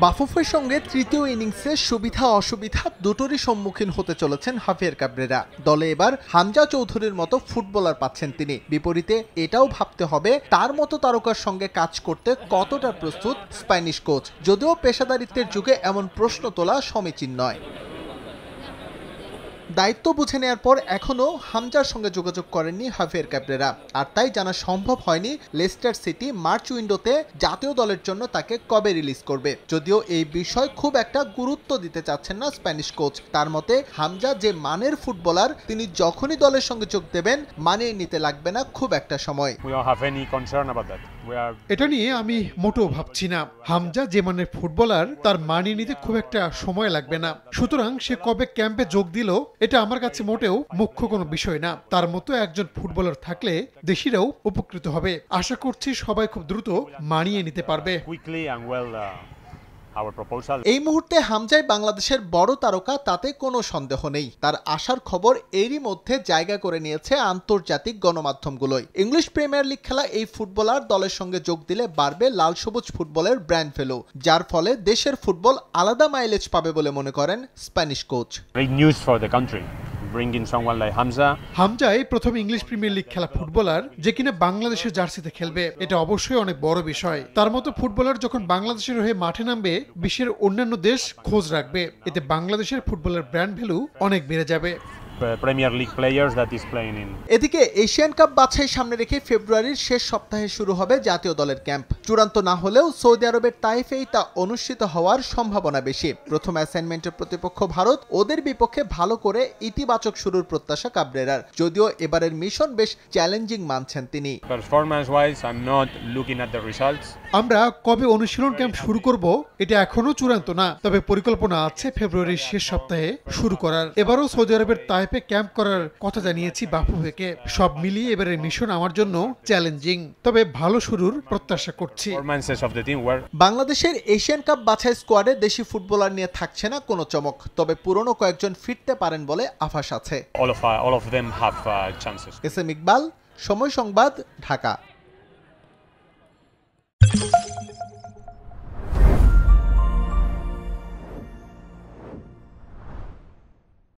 বাফুফের সঙ্গে তৃতীয় ইনিংসে সুবিধা অসুবিধা দুটোরই সম্মুখীন হতে চলেছেন হাভিয়ের ক্যাব্রেরা। দলে এবার হামজা চৌধুরীর মতো ফুটবলার পাচ্ছেন তিনি। বিপরীতে এটাও ভাবতে হবে তার মতো তারকার সঙ্গে কাজ করতে কতটা প্রস্তুত স্প্যানিশ কোচ। যদিও পেশাদারিত্বের যুগে এমন প্রশ্ন তোলা সমীচীন নয়। দায়িত্ব বুঝে নেওয়ার পর এখনও হামজার সঙ্গে যোগাযোগ করেননি হাভিয়ের ক্যাব্রেরা, আর তাই জানা সম্ভব হয়নি লেস্টার সিটি মার্চ উইন্ডোতে জাতীয় দলের জন্য তাকে কবে রিলিজ করবে। যদিও এই বিষয় খুব একটা গুরুত্ব দিতে চাচ্ছেন না স্প্যানিশ কোচ। তার মতে হামজা যে মানের ফুটবলার, তিনি যখনই দলের সঙ্গে যোগ দেবেন মানিয়ে নিতে লাগবে না খুব একটা সময়। এটা নিয়ে আমি মোটেও ভাবছি না। হামজা যে মানের ফুটবলার, তার মানিয়ে নিতে খুব একটা সময় লাগবে না। সুতরাং সে কবে ক্যাম্পে যোগ দিল এটা আমার কাছে মোটেও মুখ্য কোনো বিষয় না। তার মতো একজন ফুটবলার থাকলে দেশিরাও উপকৃত হবে। আশা করছি সবাই খুব দ্রুত মানিয়ে নিতে পারবে। এই মুহূর্তে হামজাই বাংলাদেশের বড় তারকা, তাতে কোনো সন্দেহ নেই। তার আসার খবর এরই মধ্যে জায়গা করে নিয়েছে আন্তর্জাতিক গণমাধ্যমগুলোয়। ইংলিশ প্রিমিয়ার লিগ খেলা এই ফুটবলার দলের সঙ্গে যোগ দিলে বাড়বে লাল সবুজ ফুটবলের ব্র্যান্ড ভ্যালু, যার ফলে দেশের ফুটবল আলাদা মাইলেজ পাবে বলে মনে করেন স্প্যানিশ কোচ। হামজাই প্রথম ইংলিশ প্রিমিয়ার লিগ খেলা ফুটবলার যে কিনা বাংলাদেশের জার্সিতে খেলবে, এটা অবশ্যই অনেক বড় বিষয়। তার মতো ফুটবলার যখন বাংলাদেশের হয়ে মাঠে নামবে, বিশ্বের অন্যান্য দেশ খোঁজ রাখবে। এতে বাংলাদেশের ফুটবলের ব্র্যান্ড ভ্যালু অনেক বেড়ে যাবে। এদিকে এশিয়ান কাপ বাছাই সামনে রেখে ফেব্রুয়ারির শেষ সপ্তাহে শুরু হবে জাতীয় দলের ক্যাম্প। চূড়ান্ত না হলেও সৌদি আরবের তাইফেই তা অনুষ্ঠিত হওয়ার সম্ভাবনা বেশি। প্রথম অ্যাসাইনমেন্টের প্রতিপক্ষ ভারত, ওদের বিপক্ষে ভালো করে ইতিবাচক শুরুর প্রত্যাশা কাবরেরার। যদিও এবারের মিশন বেশ চ্যালেঞ্জিং মানছেন তিনি। আমরা কবে অনুশীলন ক্যাম্প শুরু করব এটা এখনো চূড়ান্ত না, তবে পরিকল্পনা আছে ফেব্রুয়ারির শেষ সপ্তাহে শুরু করার। এবারও সৌদি আরবের তাইফে ক্যাম্প করার কথা জানিয়েছি বাফুফেকে। সব মিলিয়ে এবারের মিশন আমার জন্য চ্যালেঞ্জিং, তবে ভালো শুরুর প্রত্যাশা করছি। বাংলাদেশের এশিয়ান কাপ বাছাই স্কোয়াডে দেশি ফুটবলার নিয়ে থাকছে না কোনো চমক, তবে পুরনো কয়েকজন ফিরতে পারেন বলে আভাস আছে। এস এম ইকবাল, সময় সংবাদ, ঢাকা।